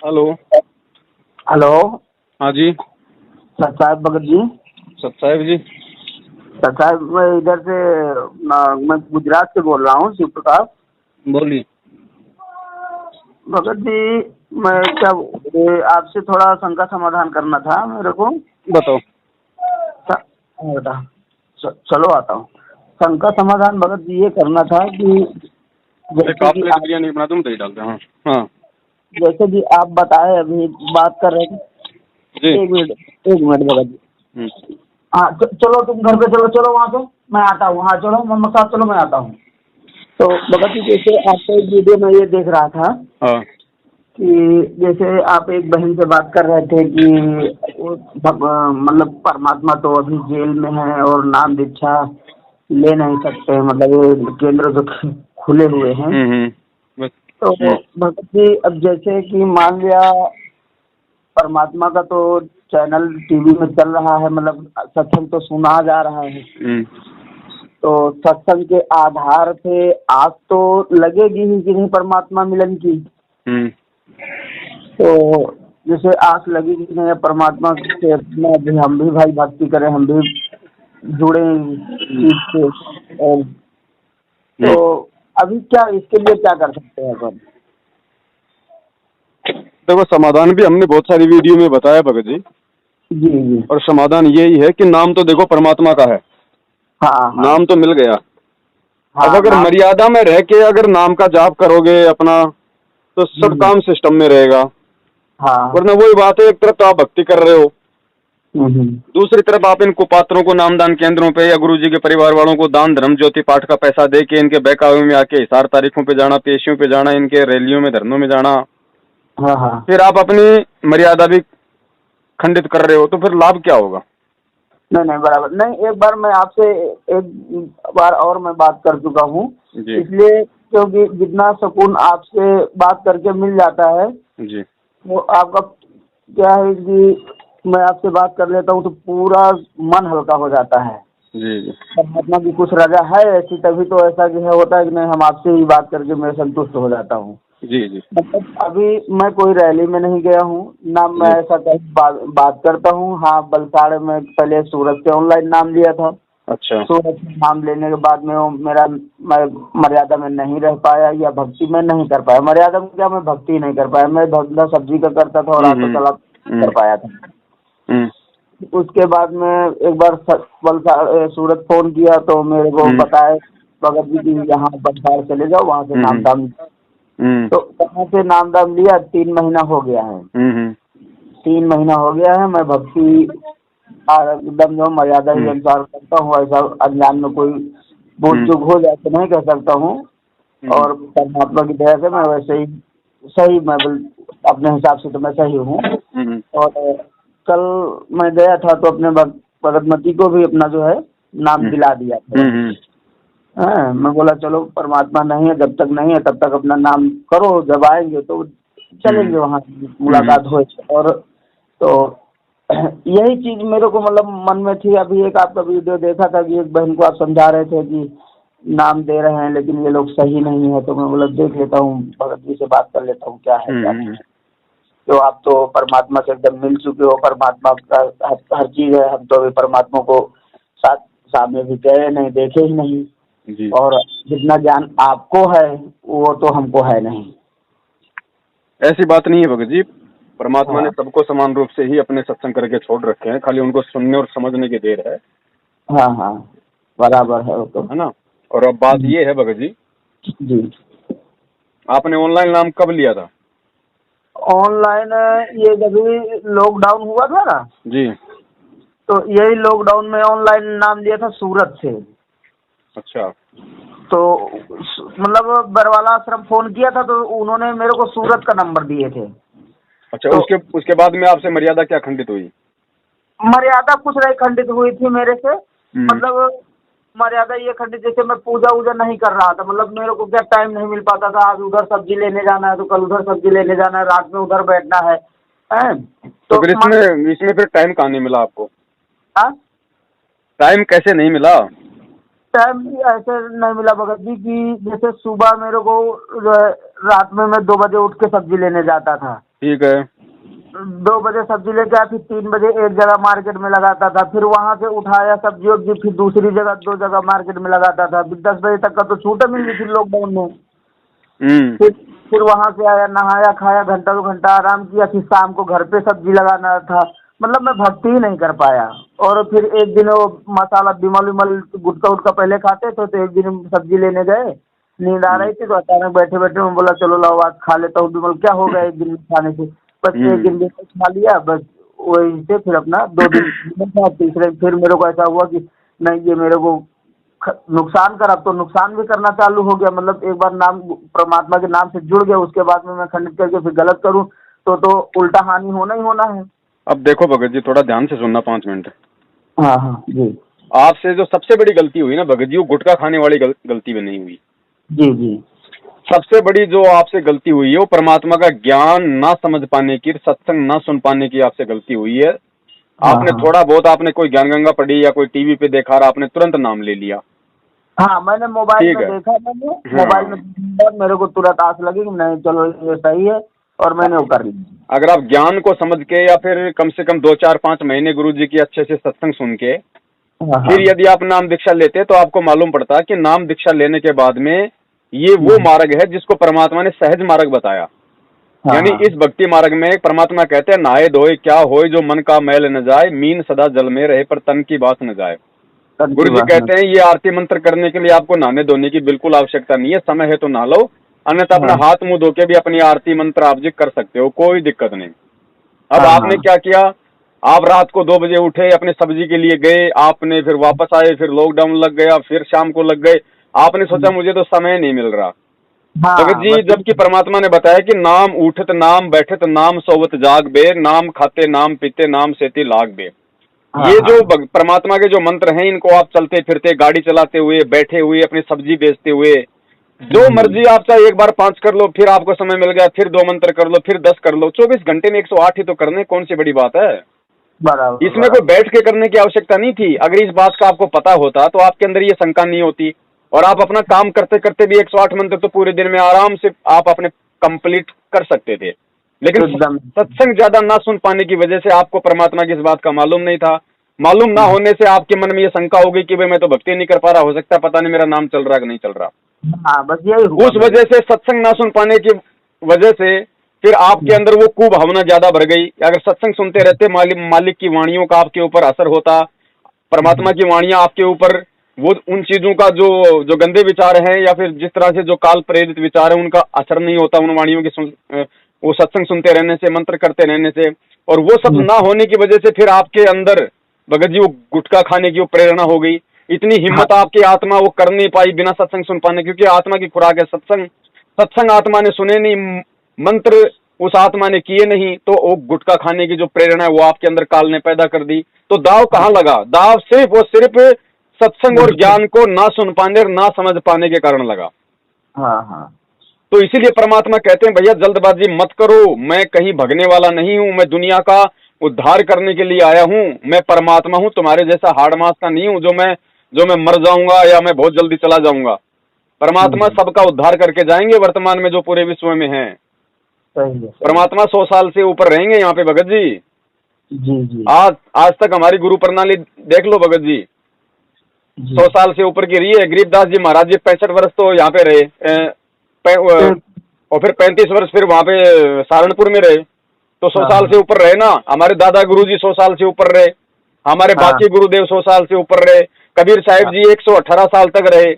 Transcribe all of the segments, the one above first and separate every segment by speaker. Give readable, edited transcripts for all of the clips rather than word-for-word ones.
Speaker 1: Hello.
Speaker 2: Hello.
Speaker 1: हाँ जी।
Speaker 2: Sir साहब भगत जी।
Speaker 1: सत साहब जी।
Speaker 2: सर साहब मैं इधर से मैं गुजरात से बोल रहा हूँ, शिव प्रकाश।
Speaker 1: बोलिए।
Speaker 2: भगत जी, मैं क्या आपसे थोड़ा शंका समाधान करना था मेरे को।
Speaker 1: बताओ।
Speaker 2: बेटा चलो आता हूँ। शंका समाधान भगत जी ये करना था कि
Speaker 1: एक
Speaker 2: जैसे
Speaker 1: आप
Speaker 2: कि
Speaker 1: प्लेट
Speaker 2: आप
Speaker 1: बिरयानी बना दूँ, दही डालते हैं। हाँ हाँ
Speaker 2: जैसे कि आप बताए अभी बात कर रहे थे।
Speaker 1: जी।
Speaker 2: एक मिनट भगत जी।
Speaker 1: हम्म,
Speaker 2: हाँ चलो तुम घर पे चलो, चलो वहाँ पे मैं आता हूँ। हाँ चलो मम्मा साहब, चलो मैं आता हूँ। तो भगत जी जैसे आपका एक वीडियो में ये देख रहा था
Speaker 1: हाँ
Speaker 2: कि जैसे आप एक बहन से बात कर रहे थे कि वो मतलब परमात्मा तो अभी जेल में है और नाम दीक्षा ले नहीं सकते, मतलब ये केंद्र जो खुले हुए हैं।
Speaker 1: बस।
Speaker 2: तो भगत जी अब जैसे कि मान लिया परमात्मा का तो चैनल टीवी में चल रहा है, मतलब सत्संग तो सुना जा रहा है।
Speaker 1: हम्म,
Speaker 2: तो सत्संग के आधार से आस तो लगेगी ही कि नहीं परमात्मा मिलन की।
Speaker 1: हम्म,
Speaker 2: तो जैसे आस लगेगी कि नहीं परमात्मा से अपना भी हम भी भाई भक्ति करें, हम भी जुड़े इस चीज से। और तो
Speaker 1: हम्म।
Speaker 2: अभी क्या इसके लिए क्या कर सकते हैं अपन?
Speaker 1: देखो, समाधान भी हमने बहुत सारी वीडियो में बताया भगत जी।
Speaker 2: जी जी।
Speaker 1: और समाधान यही है कि नाम तो देखो परमात्मा का है।
Speaker 2: हाँ हाँ
Speaker 1: नाम तो मिल गया। अब
Speaker 2: हाँ
Speaker 1: अगर
Speaker 2: नाम।
Speaker 1: मर्यादा में रह के अगर नाम का जाप करोगे अपना, तो सब
Speaker 2: हम्म,
Speaker 1: काम सिस्टम में रहेगा।
Speaker 2: हाँ।
Speaker 1: वरना वही बात है, एक तरफ तो आप भक्ति कर रहे हो,
Speaker 2: हम्म,
Speaker 1: दूसरी तरफ आप इन कुपात्रों को नामदान केंद्रों पे या गुरुजी के परिवार वालों को दान धर्म ज्योति पाठ का पैसा दे के इनके बहकावे में आके हिसार तारीखों पे जाना, पेशियों पे जाना, इनके रैलियों में धरनों में जाना,
Speaker 2: हाँ हाँ।
Speaker 1: फिर आप अपनी मर्यादा भी खंडित कर रहे हो, तो फिर लाभ क्या होगा?
Speaker 2: नहीं नहीं बराबर नहीं। एक बार मैं आपसे एक बार और मैं बात कर चुका हूँ,
Speaker 1: जी
Speaker 2: इसलिए क्योंकि जितना सुकून आपसे बात करके मिल जाता है
Speaker 1: जी
Speaker 2: वो आपका क्या है कि मैं आपसे बात कर लेता हूँ तो पूरा मन हल्का हो जाता है।
Speaker 1: जी जी
Speaker 2: परमात्मा की कुछ रजा है ऐसी, तभी तो ऐसा जो है होता है कि नहीं हम आपसे ही बात करके मैं संतुष्ट हो जाता हूँ।
Speaker 1: जी जी
Speaker 2: मतलब अभी मैं कोई रैली में नहीं गया हूँ ना, मैं
Speaker 1: जी।
Speaker 2: ऐसा कहीं बात करता हूँ। हाँ बलसाड़ में पहले सूरत से ऑनलाइन नाम लिया था।
Speaker 1: अच्छा।
Speaker 2: सूरत में नाम लेने के बाद में वो मेरा मैं मर्यादा में नहीं रह पाया या भक्ति में नहीं कर पाया। मर्यादा में क्या, मैं भक्ति नहीं कर पाया। मैं धंधा सब्जी का करता था और ऑटो
Speaker 1: हम्म
Speaker 2: चला
Speaker 1: हम्म
Speaker 2: कर पाया था।
Speaker 1: हम्म
Speaker 2: उसके बाद में एक बार वलसाड़ सूरत फोन किया तो मेरे को
Speaker 1: हम्म
Speaker 2: बताया भगत जी की यहाँ वलसाड़ चले जाओ, वहाँ से नाम
Speaker 1: हम्म
Speaker 2: दाम।
Speaker 1: हम्म
Speaker 2: तो वहाँ से नाम दाम लिया, 3 महीना हो गया है।
Speaker 1: हम्म
Speaker 2: 3 महीना हो गया है। मैं भक्ति एकदम जो मर्यादा ही
Speaker 1: हम्म
Speaker 2: अनुसार करता हूँ। ऐसा अज्ञान में कोई भूल
Speaker 1: हम्म
Speaker 2: चूक हो जाए तो नहीं कह सकता हूँ।
Speaker 1: हम्म
Speaker 2: और परमात्मा की दया से मैं वैसे ही सही, मैं अपने हिसाब से तो मैं सही हूँ।
Speaker 1: हम्म
Speaker 2: और कल मैं गया था तो अपने भगतमती को भी अपना जो है नाम दिला दिया था।
Speaker 1: हम्म
Speaker 2: हाँ, मैं बोला चलो परमात्मा नहीं है, जब तक नहीं है तब तक अपना नाम करो, जब आएंगे तो चलेंगे वहाँ मुलाकात हो। और तो यही चीज मेरे को मतलब मन में थी। अभी एक आपका वीडियो देखा था कि एक बहन को आप समझा रहे थे कि नाम दे रहे हैं लेकिन ये लोग सही नहीं है। तो मैं बोला देख लेता हूँ, भगत जी से बात कर लेता हूँ क्या है क्या नहीं। तो आप तो परमात्मा से एकदम मिल चुके हो, परमात्मा का हर चीज है। हम तो अभी परमात्मा को साथ सामने भी गए नहीं, देखे ही नहीं।
Speaker 1: जी।
Speaker 2: और जितना ज्ञान आपको है वो तो हमको है नहीं।
Speaker 1: ऐसी बात नहीं है भगत जी। परमात्मा ने
Speaker 2: हाँ
Speaker 1: सबको समान रूप से ही अपने सत्संग करके छोड़ रखे हैं, खाली उनको सुनने और समझने की देर है।
Speaker 2: हाँ हाँ बराबर है वो तो।
Speaker 1: है ना? और अब बात ये है भगत जी,
Speaker 2: जी।
Speaker 1: आपने ऑनलाइन नाम कब लिया था?
Speaker 2: ऑनलाइन ये जब भी लॉकडाउन हुआ था ना,
Speaker 1: जी।
Speaker 2: तो यही लॉकडाउन में ऑनलाइन नाम लिया था सूरत से।
Speaker 1: अच्छा
Speaker 2: तो मतलब बरवाला आश्रम फोन किया था तो उन्होंने मेरे को सूरत का नंबर दिए थे।
Speaker 1: अच्छा।
Speaker 2: तो
Speaker 1: उसके उसके बाद में आपसे मर्यादा क्या खंडित हुई?
Speaker 2: मर्यादा कुछ नहीं खंडित हुई थी मेरे से।
Speaker 1: हम्म
Speaker 2: मतलब मर्यादा ये खंडित, जैसे मैं पूजा वूजा नहीं कर रहा था, मतलब मेरे को क्या टाइम नहीं मिल पाता था। आज उधर सब्जी लेने जाना है तो कल उधर सब्जी लेने जाना है, रात में उधर बैठना है। हैं?
Speaker 1: तो
Speaker 2: तो
Speaker 1: फिर इसमें फिर टाइम कहाँ नहीं मिला आपको?
Speaker 2: हाँ,
Speaker 1: टाइम कैसे नहीं मिला?
Speaker 2: टाइम भी ऐसे नहीं मिला भगत जी की जैसे सुबह मेरे को रात में मैं 2 बजे उठ के सब्जी लेने जाता था।
Speaker 1: ठीक है।
Speaker 2: 2 बजे सब्जी लेके आया, फिर 3 बजे एक जगह मार्केट में लगाता था, फिर वहां से उठाया सब्जी वब्जी, फिर दूसरी जगह 2 जगह मार्केट में लगाता था। फिर 10 बजे तक का तो छूट मिल गई थी लॉकडाउन में। फिर फिर वहां से आया, नहाया खाया, घंटा 2 घंटा आराम किया, फिर शाम को घर पे सब्जी लगाना था। मतलब मैं भक्ति ही नहीं कर पाया। और फिर एक दिन वो मसाला बिमल विमल गुटखा उटका पहले खाते थे, तो एक दिन सब्जी लेने गए, नींद आ रही थी, तो अचानक बैठे बैठे मैं बोला चलो लाओ आज खा लेता हूँ बिमल, क्या हो गया एक दिन खाने से। बस एक दिन खा लिया, बस वही से फिर अपना 2 दिन तीसरे फिर मेरे को ऐसा हुआ कि नहीं ये मेरे को नुकसान कर, अब तो नुकसान भी करना चालू हो गया। मतलब एक बार नाम परमात्मा के नाम से जुड़ गया, उसके बाद में मैं खंडित करके फिर गलत करूँ तो उल्टा हानि होना ही होना है।
Speaker 1: अब देखो भगत जी, थोड़ा ध्यान से सुनना 5 मिनट।
Speaker 2: हाँ हाँ जी
Speaker 1: आपसे जो सबसे बड़ी गलती हुई ना भगत जी, वो गुटखा खाने वाली गलती में नहीं हुई।
Speaker 2: जी जी।
Speaker 1: सबसे बड़ी जो आपसे गलती हुई है वो परमात्मा का ज्ञान ना समझ पाने की, सत्संग ना सुन पाने की आपसे गलती हुई है। आपने थोड़ा बहुत आपने कोई ज्ञान गंगा पढ़ी या कोई टीवी पे देखा और आपने तुरंत नाम ले लिया।
Speaker 2: हाँ मैंने मोबाइल में देखा, मैंने मोबाइल में मेरे को तुरंत आस लगी कि नहीं चलो ये सही है, और मैंने वो कर लिया।
Speaker 1: अगर आप ज्ञान को समझ के या फिर कम से कम 2-4-5 महीने गुरु जी की अच्छे से सत्संग सुन के फिर यदि आप नाम दीक्षा लेते तो आपको मालूम पड़ता कि नाम दीक्षा लेने के बाद में ये वो मार्ग है जिसको परमात्मा ने सहज मार्ग बताया। यानी इस भक्ति मार्ग में परमात्मा कहते हैं नहाए धोए क्या होए जो मन का मैल न जाए, मीन सदा जल में रहे पर तन की बात न जाए। गुरु जी कहते हैं ये आरती मंत्र करने के लिए आपको नहाने धोने की बिल्कुल आवश्यकता नहीं है, समय है तो नहा लो, अन्यथा अपना हाथ मुंह धो के भी अपनी आरती मंत्र आप जी कर सकते हो, कोई दिक्कत नहीं। अब आपने क्या किया, आप रात को 2 बजे उठे, अपने सब्जी के लिए गए, आपने फिर वापस आए, फिर लॉकडाउन लग गया, फिर शाम को लग गए, आपने सोचा मुझे तो समय नहीं मिल रहा। भगत जी जबकि परमात्मा ने बताया कि नाम उठत नाम बैठत नाम सोवत जाग बे, नाम खाते नाम पीते नाम सेती लाग बे। ये जो परमात्मा के जो मंत्र हैं इनको आप चलते फिरते, गाड़ी चलाते हुए, बैठे हुए, अपनी सब्जी बेचते हुए, जो मर्जी आप चाहे एक बार 5 कर लो, फिर आपको समय मिल गया फिर 2 मंत्र कर लो, फिर 10 कर लो, 24 घंटे में 108 ही तो करने, कौन सी बड़ी बात है। इसमें कोई बैठ के करने की आवश्यकता नहीं थी। अगर इस बात का आपको पता होता तो आपके अंदर ये शंका नहीं होती और आप अपना काम करते करते भी 108 मंत्र तो पूरे दिन में आराम से आप अपने कंप्लीट कर सकते थे। लेकिन सत्संग ज्यादा ना सुन पाने की वजह से आपको परमात्मा की इस बात का मालूम नहीं था। मालूम ना होने से आपके मन में ये शंका हो गई कि भाई मैं तो भक्ति नहीं कर पा रहा, हो सकता है पता नहीं मेरा नाम चल रहा कि नहीं चल रहा।
Speaker 2: बस यही
Speaker 1: उस वजह से सत्संग ना सुन पाने की वजह से फिर आपके अंदर वो कुभावना ज्यादा बढ़ गई। अगर सत्संग सुनते रहते, मालिक की वाणियों का आपके ऊपर असर होता, परमात्मा की वाणियां आपके ऊपर, वो उन चीजों का जो गंदे विचार हैं या फिर जिस तरह से जो काल प्रेरित विचार है उनका असर नहीं होता उन वाणियों के वो सत्संग सुनते रहने से, मंत्र करते रहने से। और वो सब ना होने की वजह से फिर आपके अंदर भगत जी वो गुटखा खाने की वो प्रेरणा हो गई। इतनी हिम्मत आपकी आत्मा वो कर नहीं पाई बिना सत्संग सुन पाने, क्योंकि आत्मा की खुराक है सत्संग। सत्संग आत्मा ने सुने नहीं, मंत्र उस आत्मा ने किए नहीं, तो वो गुटखा खाने की जो प्रेरणा है वो आपके अंदर काल ने पैदा कर दी। तो दाव कहाँ लगा? दाव सिर्फ और सिर्फ सत्संग और ज्ञान को ना सुन पाने और ना समझ पाने के कारण लगा। तो इसीलिए परमात्मा कहते हैं भैया जल्दबाजी मत करो, मैं कहीं भगने वाला नहीं हूं, मैं दुनिया का उद्धार करने के लिए आया हूं, मैं परमात्मा हूं, तुम्हारे जैसा हाड़ मांस का नहीं हूं जो मैं मर जाऊंगा या मैं बहुत जल्दी चला जाऊंगा। परमात्मा सबका उद्धार करके जाएंगे वर्तमान में जो पूरे विश्व में है। परमात्मा 100 साल से ऊपर रहेंगे यहाँ पे भगत जी।
Speaker 2: जी।
Speaker 1: आज तक हमारी गुरु प्रणाली देख लो भगत जी, 100 साल से ऊपर की रही है। गरीबदास जी महाराज जी 65 वर्ष तो यहाँ पे रहे, और फिर 35 वर्ष फिर वहाँ पे सहारनपुर में रहे, तो 100 साल से ऊपर रहे ना। हमारे दादा गुरु जी 100 साल से ऊपर रहे, हमारे बाकी गुरुदेव 100 साल से ऊपर रहे, कबीर साहिब जी 118 साल तक रहे।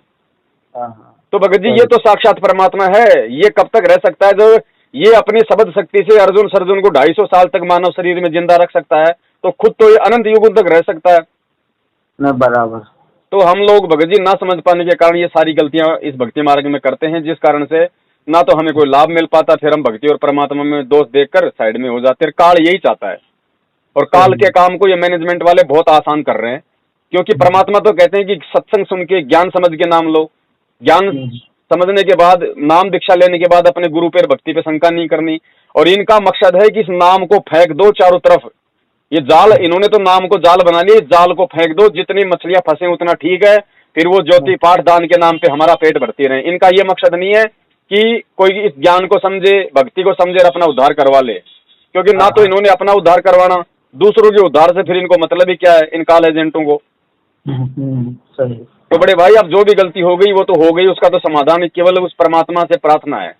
Speaker 1: तो भगत जी ये तो साक्षात परमात्मा है। ये कब तक रह सकता है? जो ये अपनी शब्द शक्ति से अर्जुन सर्जुन को 250 साल तक मानव शरीर में जिंदा रख सकता है, तो खुद तो ये अनंत युगों तक रह सकता है
Speaker 2: ना। बराबर।
Speaker 1: तो हम लोग भगत जी ना समझ पाने के कारण ये सारी गलतियां इस भक्ति मार्ग में करते हैं, जिस कारण से ना तो हमें कोई लाभ मिल पाता, फिर हम भक्ति और परमात्मा में दोष देखकर साइड में हो जाते हैं। काल यही चाहता है और काल के काम को ये मैनेजमेंट वाले बहुत आसान कर रहे हैं, क्योंकि परमात्मा तो कहते हैं कि सत्संग सुन के ज्ञान समझ के नाम लो, ज्ञान समझने के बाद नाम दीक्षा लेने के बाद अपने गुरु पर भक्ति पे शंका नहीं करनी। और इनका मकसद है कि इस नाम को फेंक दो चारों तरफ। ये जाल, इन्होंने तो नाम को जाल बना लिया, जाल को फेंक दो, जितनी मछलियां फंसे उतना ठीक है, फिर वो ज्योति पाठ दान के नाम पे हमारा पेट भरती रहे। इनका ये मकसद नहीं है कि कोई इस ज्ञान को समझे, भक्ति को समझे और अपना उद्धार करवा ले, क्योंकि ना तो इन्होंने अपना उद्धार करवाना, दूसरों के उद्धार से फिर इनको मतलब ही क्या है इन काल एजेंटों को।
Speaker 2: सही।
Speaker 1: तो बड़े भाई अब जो भी गलती हो गई वो तो हो गई, उसका तो समाधान केवल उस परमात्मा से प्रार्थना है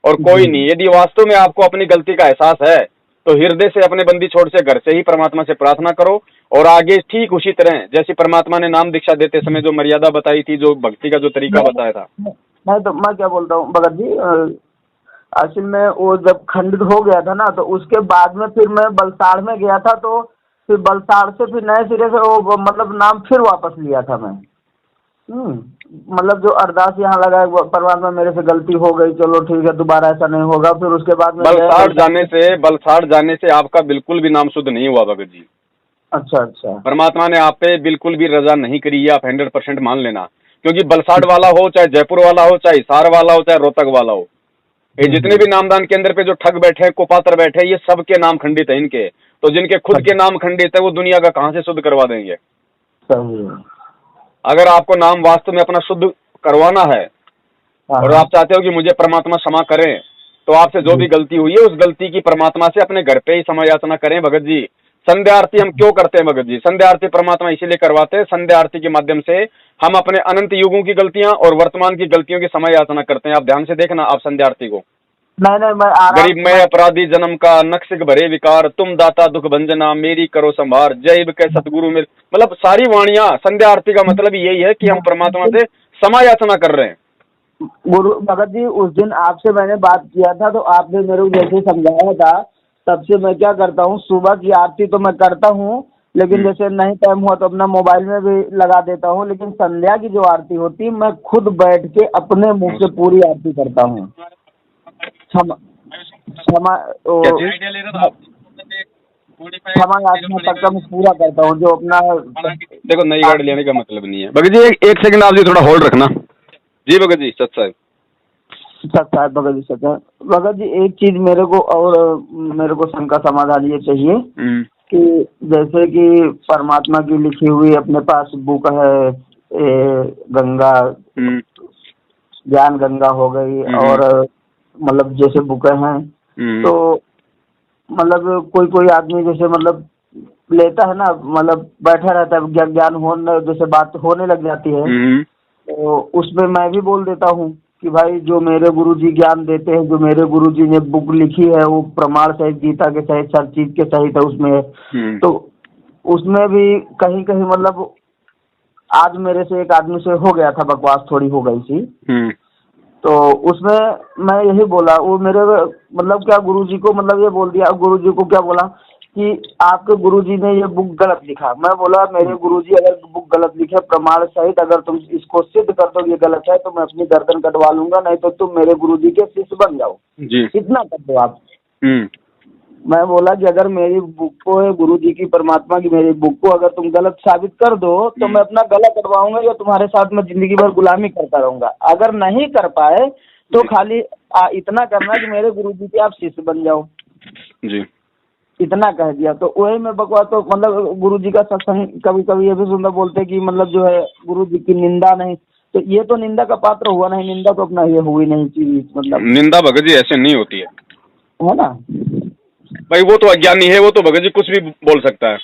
Speaker 1: और कोई नहीं। यदि वास्तव में आपको अपनी गलती का एहसास है तो हृदय से अपने बंदी छोड़ से घर से ही परमात्मा से प्रार्थना करो और आगे ठीक उसी तरह जैसी परमात्मा ने नाम दीक्षा देते समय जो मर्यादा बताई थी, जो भक्ति का जो तरीका बताया था।
Speaker 2: मैं क्या बोलता हूँ भगत जी, असल में वो जब खंडित हो गया था ना, तो उसके बाद में फिर मैं बलसाड़ में गया था, तो फिर बलसाड़ से फिर नए सिरे से वो मतलब नाम फिर वापस लिया था मैं। मतलब जो अरदास यहाँ लगा, परमात्मा मेरे से गलती हो गई, चलो ठीक है दोबारा ऐसा नहीं होगा। फिर उसके बाद में
Speaker 1: बलसाड़ जाने से आपका बिल्कुल भी नाम शुद्ध नहीं हुआ भगत जी।
Speaker 2: अच्छा अच्छा।
Speaker 1: परमात्मा ने आप पे बिल्कुल भी रजा नहीं करी, ये आप 100% मान लेना, क्योंकि बलसाड़ वाला हो, चाहे जयपुर वाला हो, चाहे हिसार वाला हो, चाहे रोहतक वाला हो, ये जितने भी नामदान केंद्र पे जो ठग बैठे, कुपात्र बैठे, ये सबके नाम खंडित है इनके। तो जिनके खुद के नाम खंडित है वो दुनिया का कहाँ से शुद्ध करवा देंगे। अगर आपको नाम वास्तव में अपना शुद्ध करवाना है और आप चाहते हो कि मुझे परमात्मा क्षमा करें, तो आपसे जो भी गलती हुई है उस गलती की परमात्मा से अपने घर पे ही क्षमा याचना करें भगत जी। संध्या आरती हम क्यों करते हैं भगत जी? संध्या आरती परमात्मा इसीलिए करवाते हैं, संध्या आरती के माध्यम से हम अपने अनंत युगों की गलतियां और वर्तमान की गलतियों की क्षमा याचना करते हैं। आप ध्यान से देखना आप संध्या आरती को।
Speaker 2: नहीं मैं
Speaker 1: गरीब मैं अपराधी जन्म का, नक्सिक भरे विकार, तुम दाता दुख भंजना, मेरी करो संभार, जय के सतगुरु मेरे, मतलब सारी वाणियां संध्या आरती का मतलब यही है कि हम परमात्मा से क्षमा याचना कर रहे हैं।
Speaker 2: गुरु भगत जी, उस दिन आपसे मैंने बात किया था, तो आपने मेरे को जैसे समझाया था, तब से मैं क्या करता हूँ, सुबह की आरती तो मैं करता हूँ, लेकिन जैसे नहीं टाइम हुआ तो अपना मोबाइल में भी लगा देता हूँ, लेकिन संध्या की जो आरती होती है मैं खुद बैठ के अपने मुंह से पूरी आरती करता हूँ। क्षमा याचना तक का मैं पूरा करता हूँ, जो अपना
Speaker 1: देखो नई गाड़ी लेने का मतलब नहीं है भगत जी। एक सेकंड आप जी थोड़ा होल्ड रखना जी भगत जी। सच साहब
Speaker 2: भगत जी, सच है भगत जी। एक चीज मेरे को शंका समाधान ये चाहिए कि जैसे कि परमात्मा की लिखी हुई अपने पास बुक है, गंगा ज्ञान गंगा हो गई, और मतलब जैसे बुकें हैं, तो मतलब कोई आदमी जैसे मतलब लेता है ना, मतलब बैठा रहता है, ज्ञान होने जैसे बात होने लग जाती है, तो उसमें मैं भी बोल देता हूँ कि भाई जो मेरे गुरुजी ज्ञान देते हैं, जो मेरे गुरुजी ने बुक लिखी है वो प्रमाण सहित, गीता के सहित, हर चीज के सहित है उसमें। तो उसमें भी कहीं कहीं मतलब आज मेरे से एक आदमी से हो गया था, बकवास थोड़ी हो गई थी, तो उसमें मैं यही बोला, वो मेरे मतलब क्या गुरुजी को मतलब ये बोल दिया, गुरुजी को क्या बोला कि आपके गुरुजी ने ये बुक गलत लिखा। मैं बोला मेरे गुरुजी अगर बुक गलत लिखे प्रमाण सहित, अगर तुम इसको सिद्ध कर दो ये गलत है, तो मैं अपनी गर्दन कटवा लूंगा, नहीं तो तुम मेरे गुरुजी के शिष्य बन जाओ जी। इतना कर दो आप। मैं बोला कि अगर मेरी बुक को, गुरुजी की, परमात्मा की मेरी बुक को अगर तुम गलत साबित कर दो तो मैं अपना गला कटवाऊंगा या तुम्हारे साथ मैं जिंदगी भर गुलामी करता रहूंगा। अगर नहीं कर पाए तो खाली इतना करना कि मेरे गुरुजी के आप शिष्य बन जाओ जी, इतना कह दिया। तो वही मैं बकवास, तो मतलब गुरुजी का सत्संग कभी कभी ये भी सुनता बोलते कि मतलब जो है गुरुजी की निंदा नहीं, तो ये तो निंदा का पात्र हुआ नहीं, निंदा तो अपना ये हुई नहीं चीज, मतलब निंदा
Speaker 1: भगत जी ऐसे नहीं होती
Speaker 2: है ना
Speaker 1: भाई। वो तो अज्ञानी है, वो तो भगत जी कुछ भी बोल सकता है।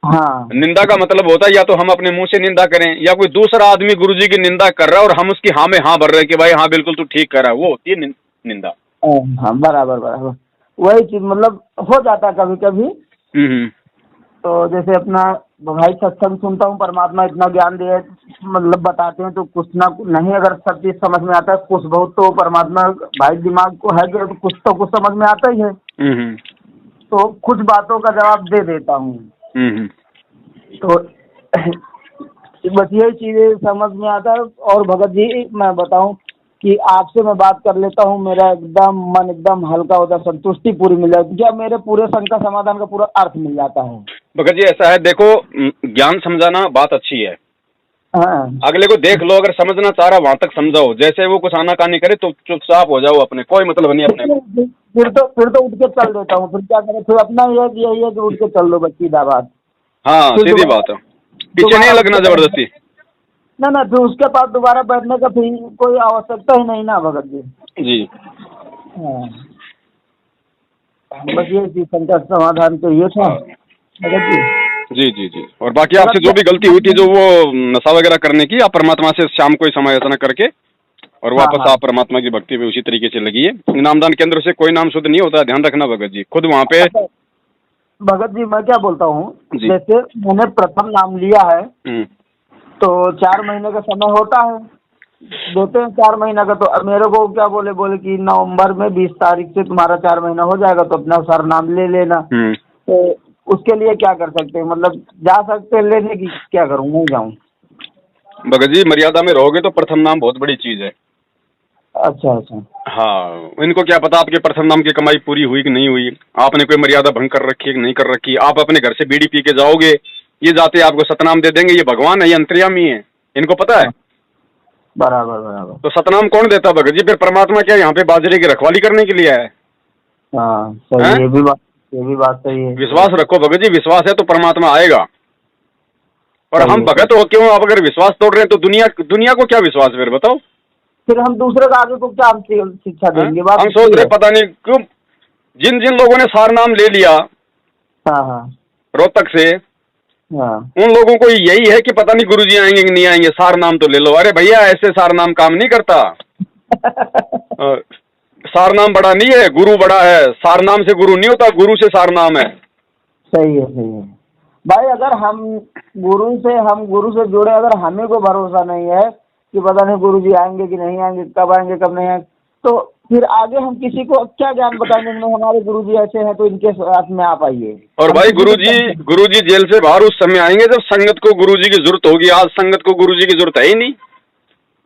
Speaker 2: हाँ,
Speaker 1: निंदा का मतलब होता है या तो हम अपने मुंह से निंदा करें, या कोई दूसरा आदमी गुरुजी की निंदा कर रहा है और हम उसकी हाँ में हाँ भर रहे हैं कि भाई हाँ बिल्कुल तू ठीक कर रहा है, वो होती है निंदा।
Speaker 2: हाँ बराबर वही चीज मतलब हो जाता है कभी कभी। तो जैसे अपना भाई सत्संग सुनता हूँ, परमात्मा इतना ज्ञान दिए मतलब बताते हैं, तो कुछ ना नहीं अगर सब चीज समझ में आता है, कुछ बहुत तो परमात्मा भाई दिमाग को है कि तो कुछ समझ में आता ही है, तो कुछ बातों का जवाब दे देता हूँ। तो बस यही चीजें समझ में आता है। और भगत जी मैं बताऊं कि आपसे मैं बात कर लेता हूँ, मेरा एकदम मन एकदम हल्का होता है, संतुष्टि पूरी मिल जाती है, क्या मेरे पूरे शंका समाधान का पूरा अर्थ मिल जाता है।
Speaker 1: भगत जी ऐसा है, देखो ज्ञान समझाना बात अच्छी है, हाँ। अगले को देख लो, अगर समझना चाह रहा वहां तक समझाओ, जैसे वो कुछ आना कानी करे तो चुपचाप हो जाओ, अपने कोई मतलब नहीं अपने।
Speaker 2: फिर तो उठ के चल देता हूँ, फिर क्या करें, फिर अपना यही है कि उठ के चल दो बच्ची दाबाद।
Speaker 1: हाँ सीधी बात है, पीछे नहीं लगना जबरदस्ती।
Speaker 2: ना फिर उसके पास दोबारा बैठने का फिर कोई आवश्यकता ही नहीं ना भगत जी।
Speaker 1: जी
Speaker 2: हाँ, बस ये चीज संकट समाधान तो ये था भगत जी।
Speaker 1: जी जी जी। और बाकी आपसे जो भी गलती हुई थी, जो वो नशा वगैरह करने की, आप परमात्मा से शाम को ही समय याचना करके और
Speaker 2: हाँ
Speaker 1: वापस
Speaker 2: हाँ
Speaker 1: आप परमात्मा की भक्ति में उसी तरीके से लगिए। नामदान केंद्र से कोई नाम शुद्ध नहीं होता है, ध्यान रखना भगत जी। खुद वहाँ पे
Speaker 2: अच्छा, भगत जी मैं क्या बोलता हूँ,
Speaker 1: जी।
Speaker 2: जैसे मैंने प्रथम नाम लिया है तो 4 महीने का समय होता है, देते हैं 4 महीने का। तो अब मेरे को क्या बोले कि नवंबर में 20 तारीख से तुम्हारा 4 महीना हो जाएगा, तो अपना सर नाम ले लेना। तो उसके लिए क्या कर सकते हैं, मतलब जा सकते हैं लेने की, क्या करूँ, नहीं जाऊँ?
Speaker 1: भगत जी मर्यादा में रहोगे तो प्रथम नाम बहुत बड़ी चीज है।
Speaker 2: अच्छा अच्छा।
Speaker 1: हाँ, इनको क्या पता आपके प्रथम नाम की कमाई पूरी हुई कि नहीं हुई, आपने कोई मर्यादा भंग कर रखी है कि नहीं कर रखी। आप अपने घर से बीड़ी पी के जाओगे, ये जाते आपको सतनाम दे देंगे, ये भगवान है, ये अंतर्यामी है, इनको पता है।
Speaker 2: बराबर बराबर।
Speaker 1: तो सतनाम कौन देता भगत जी? फिर परमात्मा क्या यहाँ पे बाजरे की रखवाली करने के लिए आया है?
Speaker 2: हाँ सही,
Speaker 1: हैं?
Speaker 2: ये भी बात सही है।
Speaker 1: विश्वास रखो भगत जी, विश्वास है तो परमात्मा आएगा। और
Speaker 2: सही
Speaker 1: हम
Speaker 2: है,
Speaker 1: भगत हो क्यों? आप अगर विश्वास तोड़ रहे हैं तो दुनिया को क्या विश्वास फिर बताओ?
Speaker 2: फिर हम दूसरे को आगे को क्या हम शिक्षा
Speaker 1: हैं?
Speaker 2: देंगे? बात
Speaker 1: हम
Speaker 2: तो
Speaker 1: सोच
Speaker 2: सही
Speaker 1: रहे
Speaker 2: है।
Speaker 1: पता नहीं क्यों जिन जिन लोगों ने सार नाम ले लिया
Speaker 2: हाँ हाँ
Speaker 1: रोहतक से,
Speaker 2: हाँ।
Speaker 1: उन लोगों को यही है कि पता नहीं गुरुजी आएंगे कि नहीं आएंगे, सार नाम तो ले लो। अरे भैया ऐसे सार नाम काम नहीं करता। सार नाम बड़ा नहीं है, गुरु बड़ा है। सार नाम से गुरु नहीं होता, गुरु से सार नाम है।
Speaker 2: सही है सही है भाई। अगर हम गुरु से जुड़े, अगर हमें को भरोसा नहीं है कि पता नहीं गुरुजी आएंगे कि नहीं आएंगे, कब आएंगे कब नहीं आएंगे, तो फिर आगे हम किसी को क्या ज्ञान बताएंगे? हमारे गुरुजी ऐसे हैं तो इनके साथ में आप आइए।
Speaker 1: और भाई गुरुजी जेल से बाहर उस समय आएंगे जब संगत को गुरुजी की जरूरत होगी। आज संगत को गुरुजी की जरूरत है ही नहीं।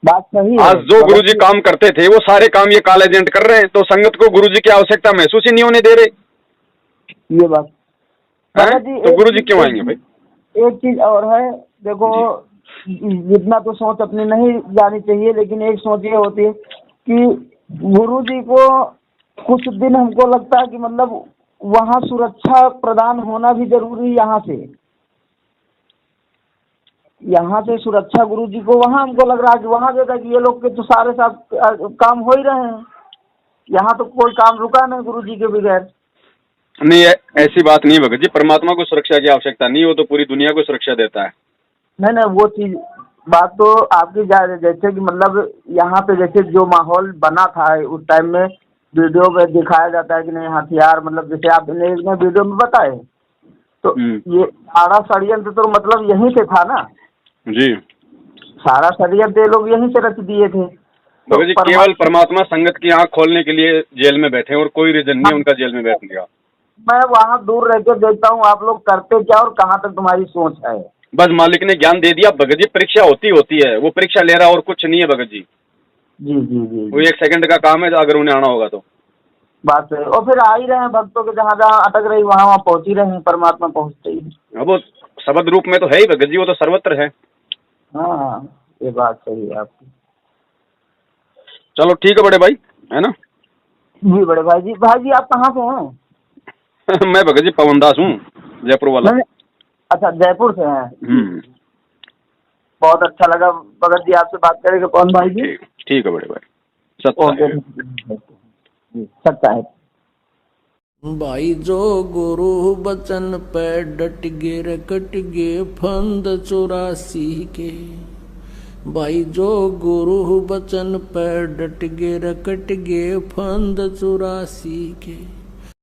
Speaker 2: बात सही है।
Speaker 1: आज जो गुरुजी काम करते थे वो सारे काम ये काले एजेंट कर रहे हैं, तो संगत को गुरुजी की आवश्यकता महसूस ही नहीं होने दे रहे।
Speaker 2: ये बात
Speaker 1: तो गुरुजी क्यों आएंगे भाई?
Speaker 2: एक चीज और है, देखो जितना तो सोच अपनी नहीं जानी चाहिए, लेकिन एक सोच ये होती है कि गुरुजी को कुछ दिन हमको लगता है कि मतलब वहाँ सुरक्षा प्रदान होना भी जरूरी है। यहाँ से सुरक्षा गुरुजी को वहाँ हमको लग रहा है कि वहाँ देता कि ये लोग के तो सारे साथ काम हो ही रहे हैं, यहाँ तो कोई काम रुका नहीं गुरुजी के बगैर।
Speaker 1: नहीं, ऐसी बात नहीं भगत जी। परमात्मा को सुरक्षा की आवश्यकता नहीं, वो तो पूरी दुनिया को सुरक्षा देता है। नहीं,
Speaker 2: वो चीज बात तो आपकी जैसे कि मतलब यहाँ पे जैसे जो माहौल बना था उस टाइम में वीडियो में दिखाया जाता है कि नहीं हथियार, मतलब जैसे आपने वीडियो में बताए, तो ये सारा षड्यंत्र तो मतलब यहीं से था ना
Speaker 1: जी।
Speaker 2: सारा षड्यंत्र ये लोग यहीं से रच दिए थे।
Speaker 1: तो जी केवल परमात्मा संगत की आंख खोलने के लिए जेल में बैठे और कोई रीजन नहीं उनका जेल में बैठने का।
Speaker 2: मैं वहाँ दूर रह के देखता हूँ आप लोग करते क्या और कहाँ तक तुम्हारी सोच है।
Speaker 1: बस मालिक ने ज्ञान दे दिया भगत जी, परीक्षा होती है, वो परीक्षा ले रहा और कुछ नहीं है भगत जी।
Speaker 2: जी जी जी।
Speaker 1: वो 1 सेकंड का काम है अगर उन्हें आना होगा तो।
Speaker 2: बात है। और फिर आ ही रहे हैं भक्तों के जहाँ जहाँ अटक रही वहाँ पहुँच ही रहे हैं, परमात्मा पहुँचते ही।
Speaker 1: अब वो शब्द रूप में तो है ही भगत जी, वो तो सर्वत्र है।
Speaker 2: हाँ ये बात सही है आपकी।
Speaker 1: चलो ठीक है बड़े भाई, है ना?
Speaker 2: जी बड़े भाई जी आप कहाँ से हैं?
Speaker 1: मैं भगत जी पवन दास हूँ, जयपुर वाला।
Speaker 2: अच्छा जयपुर से हैं। बहुत अच्छा लगा भगत जी आपसे बात करेंगे पवन भाई जी।
Speaker 1: ठीक है बड़े भाई।
Speaker 2: सच्चा है
Speaker 3: भाई जो गुरु बचन पे डट गे रे कट गे फंद 84 के। भाई जो गुरु बचन पे डट गे रे कट गे फंद 84 के।